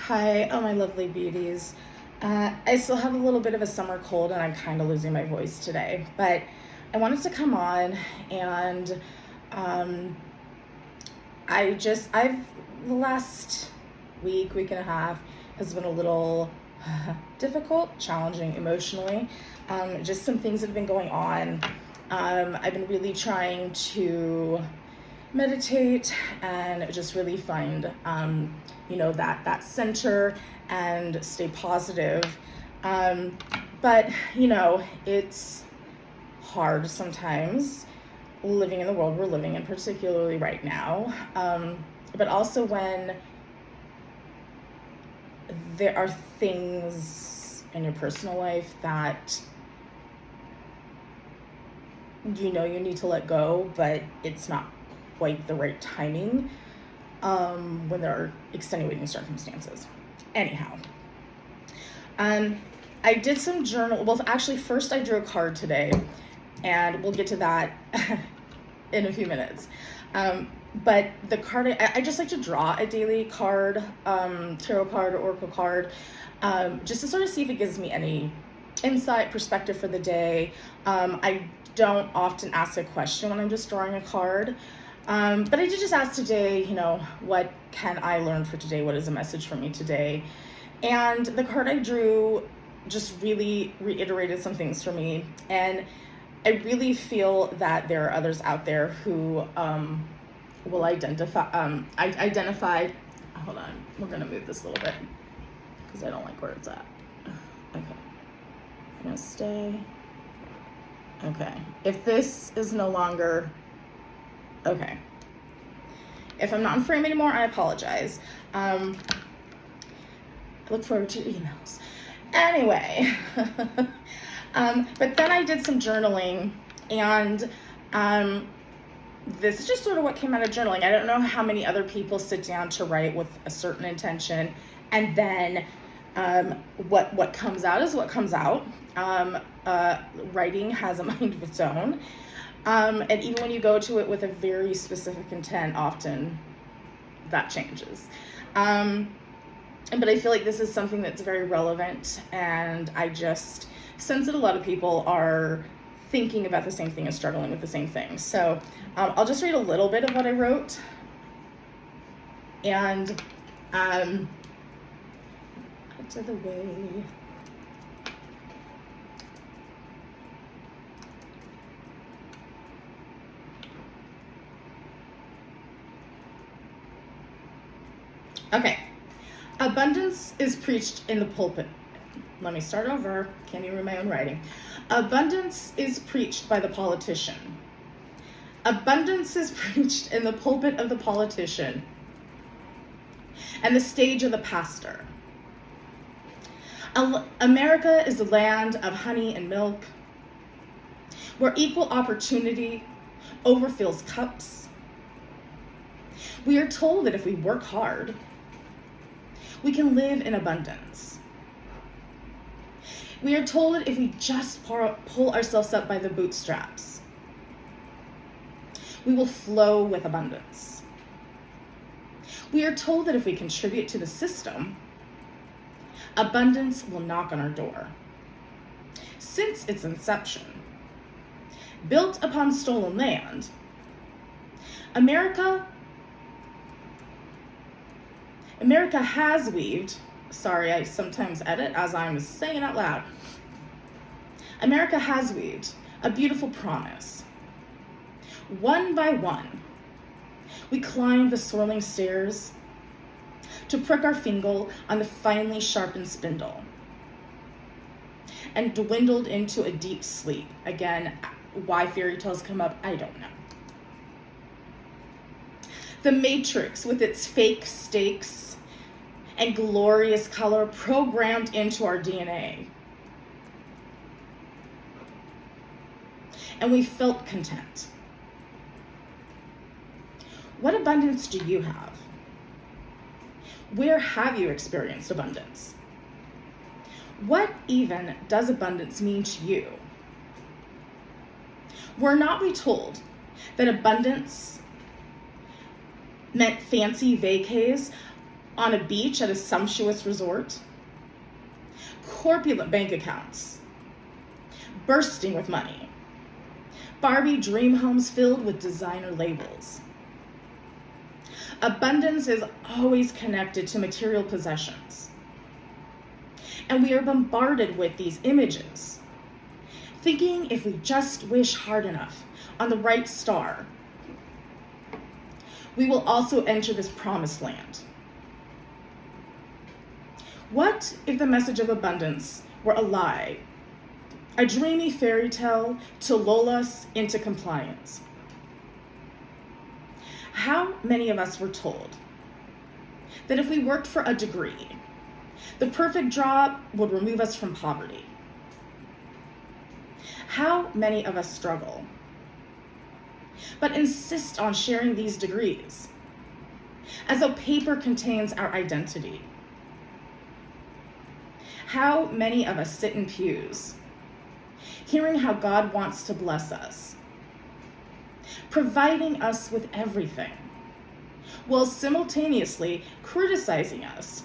Hi, oh my lovely beauties. I still have a little bit of a summer cold and I'm kind of losing my voice today, but I wanted to come on and um, I've, the last week and a half has been a little difficult, challenging emotionally. Just some things that have been going on. I've been really trying to meditate and just really find that center and stay positive. But it's hard sometimes living in the world we're living in, particularly right now. But also when there are things in your personal life that you need to let go, but it's not quite the right timing when there are extenuating circumstances. Anyhow, I did some journal. Well, actually, first I drew a card today, and we'll get to that in a few minutes. But the card, I just like to draw a daily card, tarot card or oracle card, just to sort of see if it gives me any insight, perspective for the day. I don't often ask a question when I'm just drawing a card. But I did just ask today, what can I learn for today? What is a message for me today? And the card I drew just really reiterated some things for me. And I really feel that there are others out there who will identify, hold on, we're gonna move this a little bit because I don't like where it's at. Okay, I'm gonna stay. Okay, if this is no longer, okay. If I'm not in frame anymore, I apologize. I look forward to your emails. Anyway, but then I did some journaling, and this is just sort of what came out of journaling. I don't know how many other people sit down to write with a certain intention, and then what comes out is what comes out. Writing has a mind of its own. And even when you go to it with a very specific intent, often that changes. But I feel like this is something that's very relevant, and I just sense that a lot of people are thinking about the same thing and struggling with the same thing. So I'll just read a little bit of what I wrote. And out of the way. Okay, abundance is preached in the pulpit. Let me start over. Can't even read my own writing. Abundance is preached by the politician. Abundance is preached in the pulpit of the politician and the stage of the pastor. America is the land of honey and milk, where equal opportunity overfills cups. We are told that if we work hard, we can live in abundance. We are told that if we just pull ourselves up by the bootstraps, we will flow with abundance. We are told that if we contribute to the system, abundance will knock on our door. Since its inception, built upon stolen land, America has weaved, sorry, I sometimes edit as I'm saying out loud. America has weaved a beautiful promise. One by one, we climb the swirling stairs to prick our finger on the finely sharpened spindle and dwindled into a deep sleep. Again, why fairy tales come up, I don't know. The matrix with its fake stakes and glorious color programmed into our DNA. And we felt content. What abundance do you have? Where have you experienced abundance? What even does abundance mean to you? Were not we told that abundance meant fancy vacays on a beach at a sumptuous resort, corpulent bank accounts, bursting with money, Barbie dream homes filled with designer labels. Abundance is always connected to material possessions. And we are bombarded with these images, thinking if we just wish hard enough on the right star, we will also enter this promised land. What if the message of abundance were a lie, a dreamy fairy tale to lull us into compliance? How many of us were told that if we worked for a degree, the perfect job would remove us from poverty? How many of us struggle, but insist on sharing these degrees as though paper contains our identity? How many of us sit in pews, hearing how God wants to bless us, providing us with everything, while simultaneously criticizing us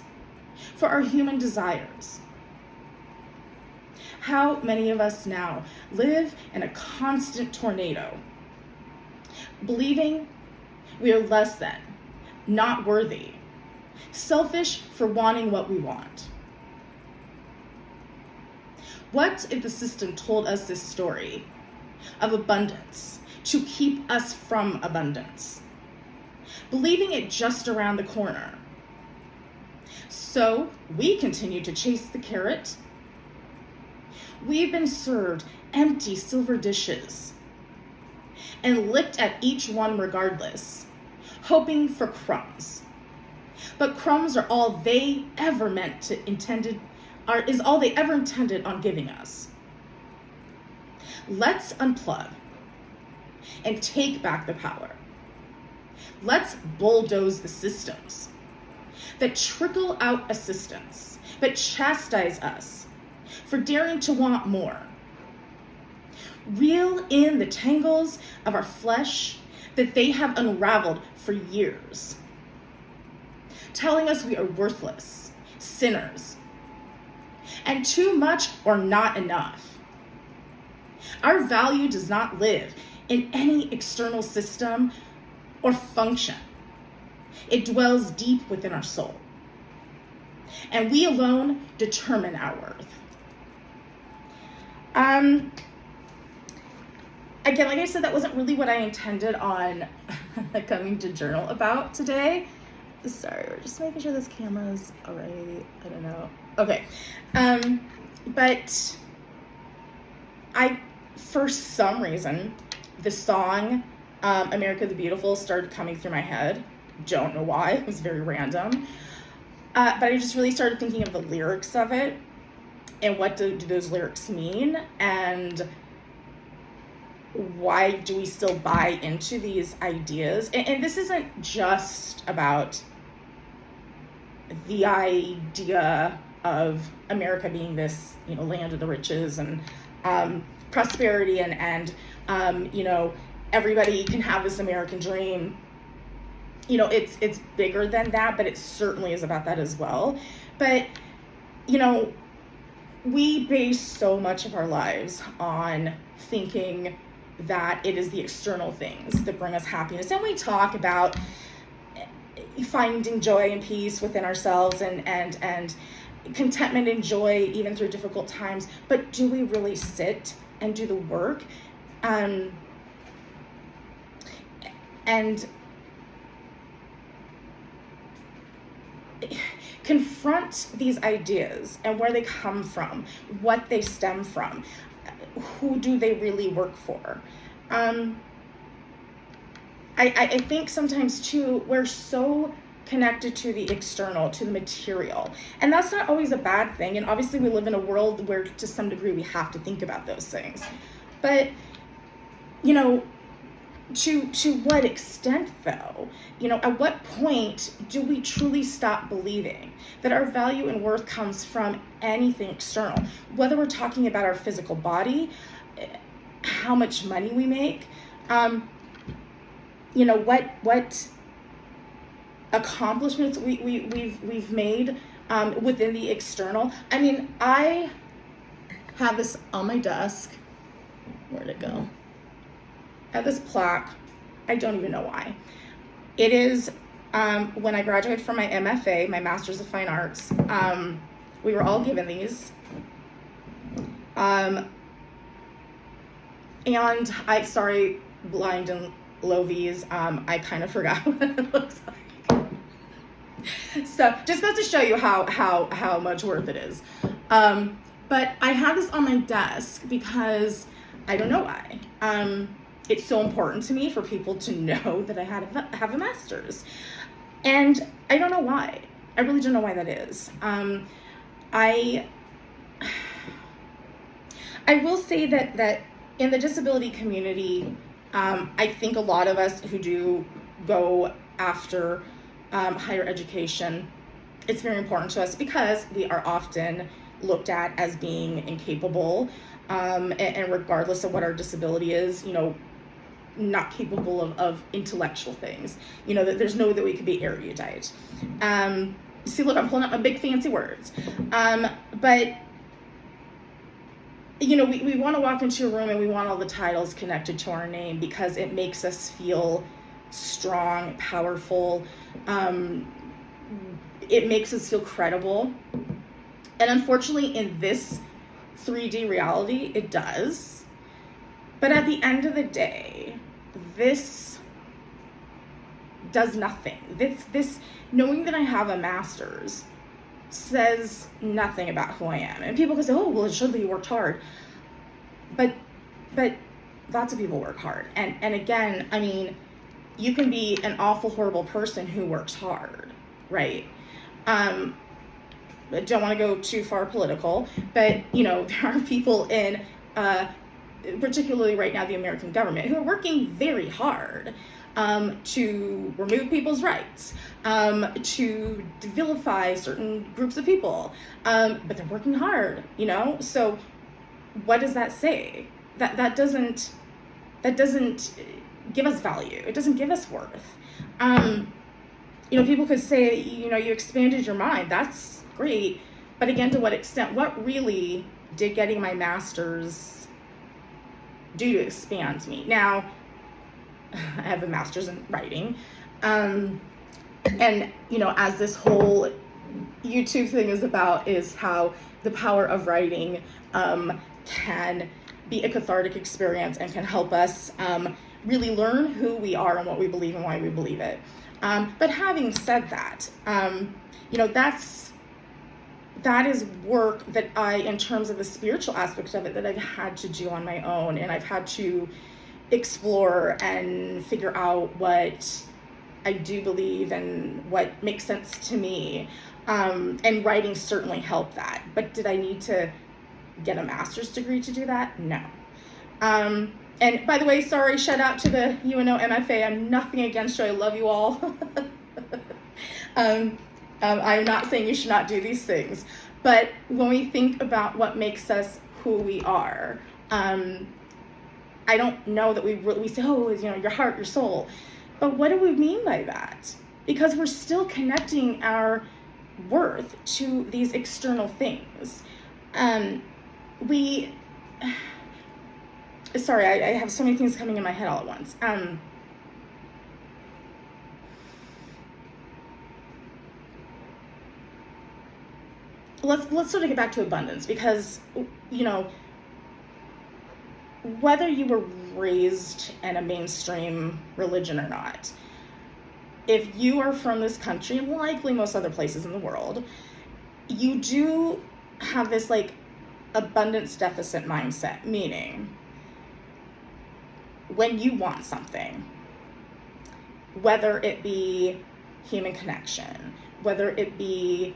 for our human desires? How many of us now live in a constant tornado, believing we are less than, not worthy, selfish for wanting what we want? What if the system told us this story of abundance to keep us from abundance, believing it just around the corner? So we continue to chase the carrot. We've been served empty silver dishes and licked at each one regardless, hoping for crumbs. But crumbs are all they ever is all they ever intended on giving us. Let's unplug and take back the power. Let's bulldoze the systems that trickle out assistance, but chastise us for daring to want more. Reel in the tangles of our flesh that they have unraveled for years, telling us we are worthless, sinners, and too much or not enough. Our value does not live in any external system or function. It dwells deep within our soul, and we alone determine our worth. Again, like I said, that wasn't really what I intended on coming to journal about today. Sorry, we're just making sure this camera's all right. I don't know. Okay. But for some reason, the song America the Beautiful started coming through my head. Don't know why. It was very random. But I just really started thinking of the lyrics of it and what do those lyrics mean, and why do we still buy into these ideas? And this isn't just about the idea of America being this, land of the riches and prosperity and everybody can have this American dream. It's bigger than that, but it certainly is about that as well. But, we base so much of our lives on thinking that it is the external things that bring us happiness. And we talk about finding joy and peace within ourselves and contentment and joy even through difficult times. But do we really sit and do the work and confront these ideas and where they come from, what they stem from, who do they really work for? I think sometimes too, we're so connected to the external, to the material, and that's not always a bad thing. And obviously we live in a world where to some degree we have to think about those things, but to what extent though? At what point do we truly stop believing that our value and worth comes from anything external? Whether we're talking about our physical body, how much money we make, accomplishments we've made within the external. I mean, I have this on my desk. Where'd it go? I have this plaque. I don't even know why. It is when I graduated from my MFA, my Master's of Fine Arts. We were all given these. And sorry, blind and low V's, I kind of forgot what it looks like. So just goes to show you how much worth it is. But I have this on my desk because I don't know why. It's so important to me for people to know that I have a master's. And I don't know why. I really don't know why that is. I will say that in the disability community, I think a lot of us who do go after higher education, it's very important to us because we are often looked at as being incapable, and regardless of what our disability is, not capable of intellectual things. That there's no way that we could be erudite. See, look, I'm pulling out my big fancy words. But we want to walk into a room and we want all the titles connected to our name because it makes us feel strong, powerful. It makes us feel credible. And unfortunately, in this 3D reality, it does. But at the end of the day, this does nothing. This knowing that I have a master's says nothing about who I am. And people can say, oh, well, it showed that you worked hard. But lots of people work hard. And again, I mean, you can be an awful, horrible person who works hard, right? I don't want to go too far political, but, there are people in, particularly right now, the American government, who are working very hard to remove people's rights, to vilify certain groups of people, but they're working hard, So what does that say? That doesn't give us value. It doesn't give us worth. People could say, you expanded your mind. That's great. But again, to what extent? What really did getting my master's do to expand me? Now, I have a master's in writing. And, as this whole YouTube thing is how the power of writing can be a cathartic experience and can help us really learn who we are and what we believe and why we believe it. But having said that, that is work that in terms of the spiritual aspect of it, that I've had to do on my own, and I've had to explore and figure out what I do believe and what makes sense to me. And writing certainly helped that. But did I need to get a master's degree to do that? No. And by the way, sorry, shout out to the UNO MFA. I'm nothing against you. I love you all. I'm not saying you should not do these things. But when we think about what makes us who we are, I don't know that we say, oh, your heart, your soul. But what do we mean by that? Because we're still connecting our worth to these external things. Sorry, I have so many things coming in my head all at once. Let's sort of get back to abundance, because, whether you were raised in a mainstream religion or not, if you are from this country, and likely most other places in the world, you do have this abundance deficit mindset, meaning when you want something, whether it be human connection, whether it be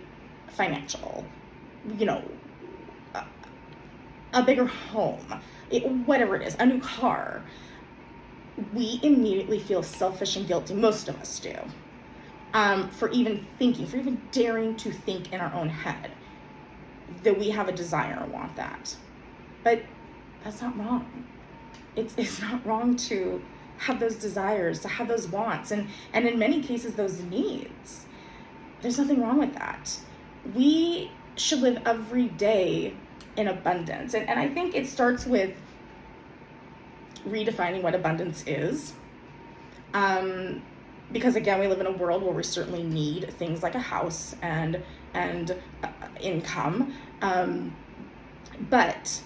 financial, a bigger home, whatever it is, a new car, we immediately feel selfish and guilty, most of us do, for even daring to think in our own head that we have a desire or want that. But that's not wrong. It's not wrong to have those desires, to have those wants, and in many cases, those needs. There's nothing wrong with that. We should live every day in abundance. And I think it starts with redefining what abundance is. Because again, we live in a world where we certainly need things like a house and income. But,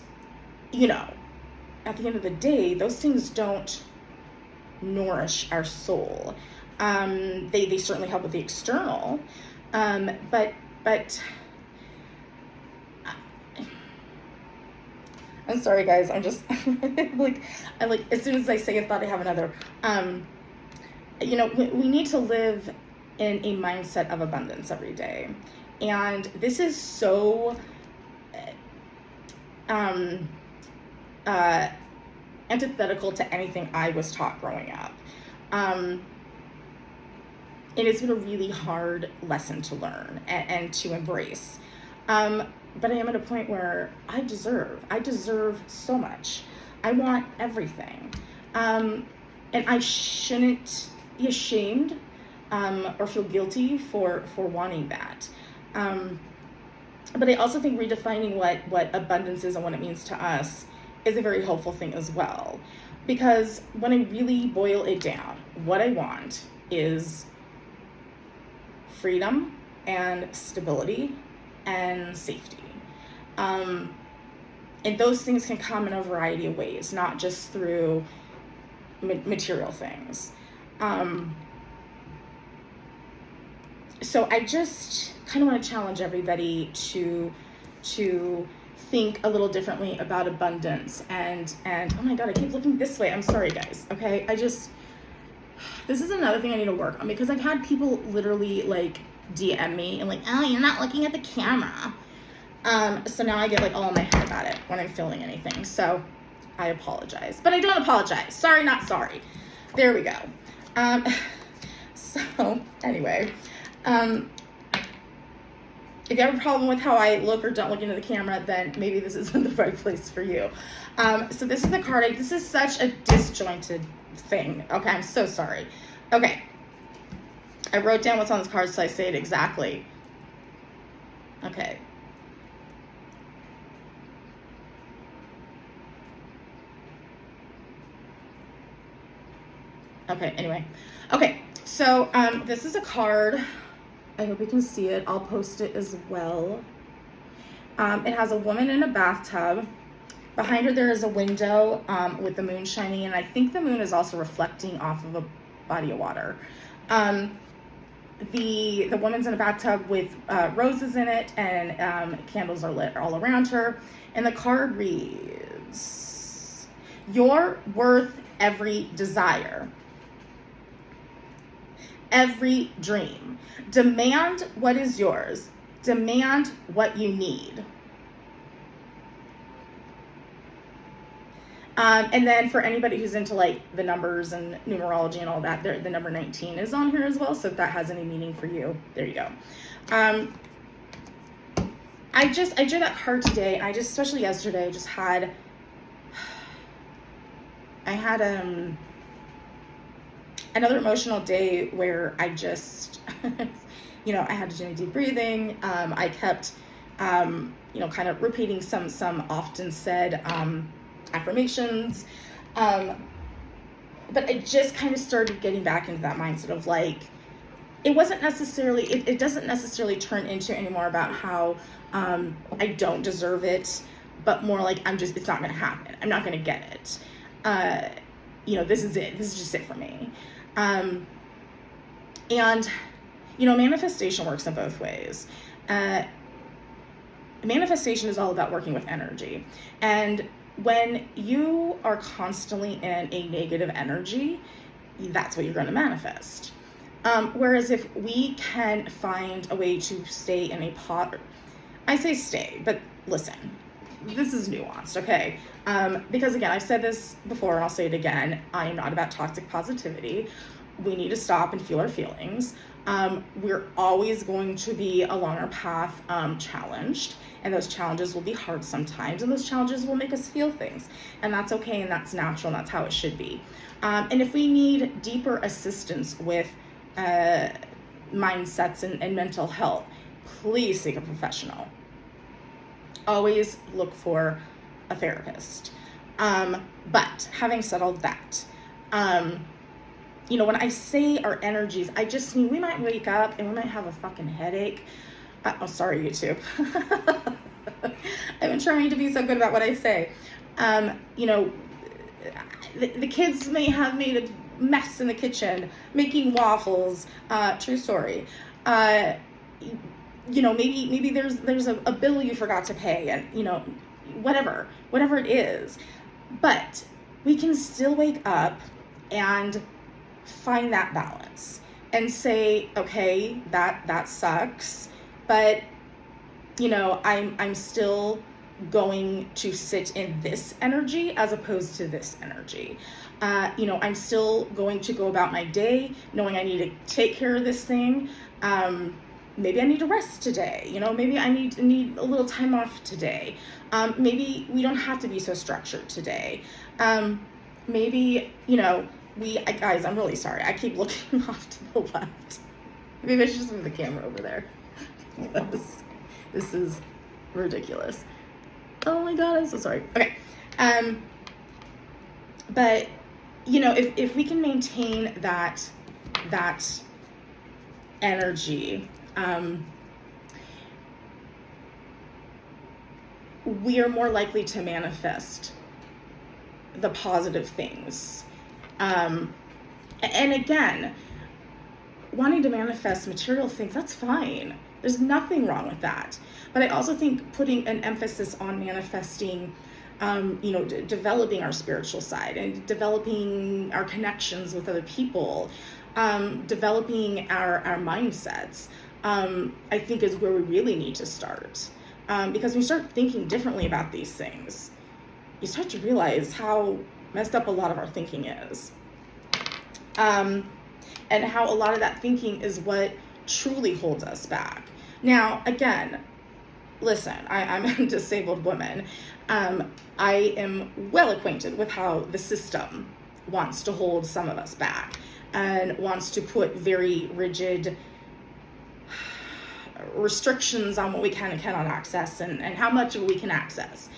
at the end of the day, those things don't nourish our soul. They certainly help with the external. But I'm sorry, guys. I'm just as soon as I say a thought, I have another. We need to live in a mindset of abundance every day. And this is so antithetical to anything I was taught growing up. And it's been a really hard lesson to learn and to embrace. But I am at a point where I deserve so much. I want everything. And I shouldn't be ashamed or feel guilty for wanting that. But I also think redefining what abundance is and what it means to us is a very helpful thing as well. Because when I really boil it down, what I want is freedom and stability and safety. And those things can come in a variety of ways, not just through material things. So I just kind of want to challenge everybody to think a little differently about abundance and oh my God, I keep looking this way. I'm sorry, guys. Okay. This is another thing I need to work on, because I've had people literally DM me and oh, you're not looking at the camera. So now I get all in my head about it when I'm filming anything. So I apologize, but I don't apologize. Sorry, not sorry. There we go. So anyway, if you have a problem with how I look or don't look into the camera, then maybe this isn't the right place for you. So this is the card. This is such a disjointed thing. Okay, I'm so sorry. Okay. I wrote down what's on this card so I say it exactly. Okay. Okay, anyway. Okay, so this is a card. I hope you can see it. I'll post it as well. It has a woman in a bathtub. Behind her there is a window with the moon shining, and I think the moon is also reflecting off of a body of water. The woman's in a bathtub with roses in it, and candles are lit all around her. And the card reads, "You're worth every desire, every dream. Demand what is yours. Demand what you need." And then for anybody who's into the numbers and numerology and all that, the number 19 is on here as well. So if that has any meaning for you, there you go. I drew that card today. Especially yesterday, I had another emotional day where I just, I had to do deep breathing. I kept, kind of repeating some often said, affirmations. But I just kind of started getting back into that mindset of it wasn't necessarily, it doesn't necessarily turn into anymore about how, I don't deserve it, but more it's not going to happen. I'm not going to get it. This is it. This is just it for me. And, manifestation works in both ways. Manifestation is all about working with energy. And when you are constantly in a negative energy, that's what you're going to manifest. Whereas if we can find a way to stay in a I say stay, but listen, this is nuanced, okay? Because again, I've said this before and I'll say it again. I am not about toxic positivity, we need to stop and feel our feelings. We're always going to be along our path challenged, and those challenges will be hard sometimes, and those challenges will make us feel things, and that's okay, and that's natural, and that's how it should be. And if we need deeper assistance with mindsets and mental health, please seek a professional. Always look for a therapist. But having said all that, when I say our energies, I just mean we might wake up and we might have a fucking headache. Oh, sorry, YouTube. I've been trying to be so good about what I say. The kids may have made a mess in the kitchen, making waffles. True story. Maybe there's a bill you forgot to pay, and whatever it is. But we can still wake up and find that balance and say, okay, that sucks, but I'm still going to sit in this energy as opposed to this energy. I'm still going to go about my day knowing I need to take care of this thing. Maybe I need to rest today. Maybe I need a little time off today. Maybe we don't have to be so structured today. Maybe, guys, I'm really sorry. I keep looking off to the left. Maybe I should just move the camera over there. This is ridiculous. Oh my God, I'm so sorry. Okay. But, if we can maintain that energy, we are more likely to manifest the positive things. And again, wanting to manifest material things, that's fine. There's nothing wrong with that. But I also think putting an emphasis on manifesting, developing our spiritual side and developing our connections with other people, developing our mindsets, I think is where we really need to start. Because when you start thinking differently about these things, you start to realize how messed up a lot of our thinking is. And how a lot of that thinking is what truly holds us back. Now, again, listen, I'm a disabled woman. I am well acquainted with how the system wants to hold some of us back and wants to put very rigid restrictions on what we can and cannot access and how much of we can access.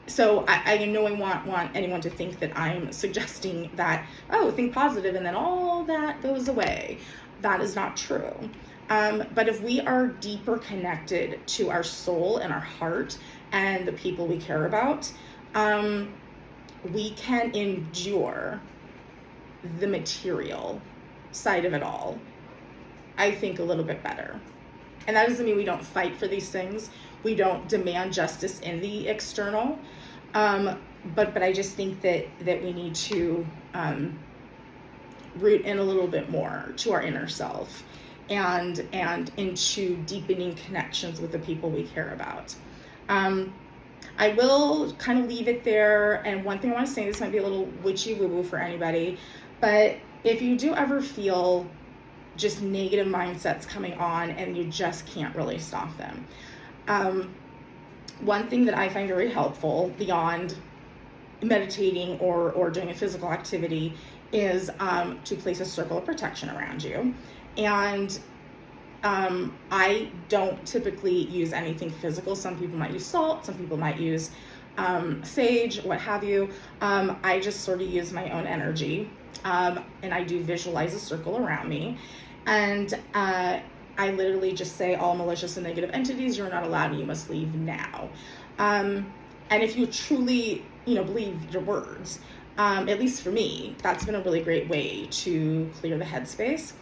So I in no way want anyone to think that I'm suggesting that, think positive and then all that goes away. That is not true. But if we are deeper connected to our soul and our heart and the people we care about, we can endure the material side of it all, I think, a little bit better. And that doesn't mean we don't fight for these things. We don't demand justice in the external. But I just think that we need to root in a little bit more to our inner self and into deepening connections with the people we care about. I will kind of leave it there. And one thing I want to say, this might be a little witchy woo-woo for anybody, but if you do ever feel just negative mindsets coming on and you just can't really stop them, one thing that I find very helpful beyond meditating or doing a physical activity is to place a circle of protection around you. And I don't typically use anything physical. Some people might use salt, some people might use sage, what have you. I just sort of use my own energy, and I do visualize a circle around me. And I literally just say, all malicious and negative entities, you're not allowed and you must leave now. And if you truly, believe your words, at least for me, that's been a really great way to clear the headspace.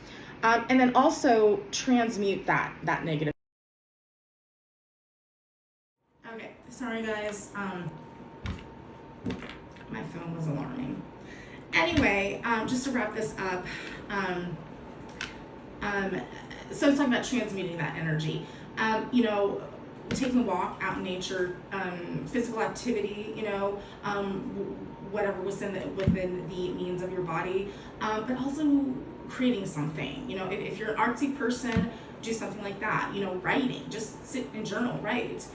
And then also transmute that negative. Okay, sorry guys. My phone was alarming. Anyway, just to wrap this up, so I'm talking about transmuting that energy. Taking a walk out in nature, physical activity, whatever was within the means of your body, but also creating something. You know, if you're an artsy person, do something like that. You know, writing, just sit and journal, write.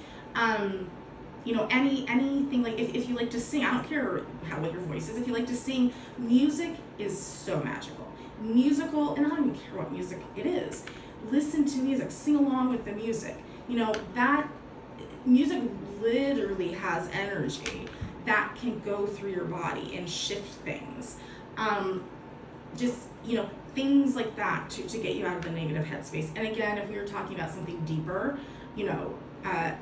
You know, anything, like if you like to sing, I don't care what your voice is. If you like to sing, music is so magical. Musical, and I don't even care what music it is. Listen to music, sing along with the music. You know, that music literally has energy that can go through your body and shift things. Just, you know, things like that to get you out of the negative headspace. And again, if we were talking about something deeper, you know,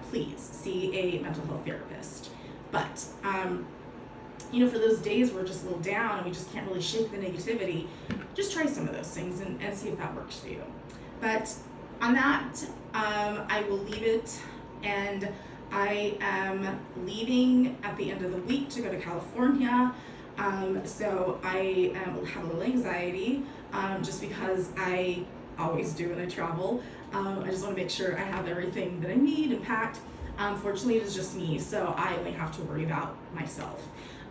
please see a mental health therapist. But, you know, for those days we're just a little down and we just can't really shake the negativity, just try some of those things and see if that works for you. But on that, I will leave it, and I am leaving at the end of the week to go to California. So I have a little anxiety, just because I always do when I travel. I just want to make sure I have everything that I need and packed. Fortunately, it is just me, so I only have to worry about myself.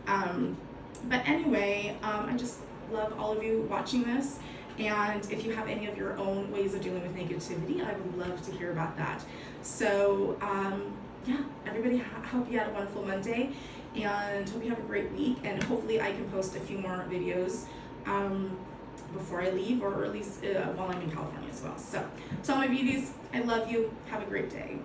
But anyway, I just love all of you watching this. And if you have any of your own ways of dealing with negativity, I would love to hear about that. So, yeah, everybody, hope you had a wonderful Monday, and hope you have a great week. And hopefully I can post a few more videos before I leave, or at least while I'm in California as well. So, to all my beauties, I love you. Have a great day.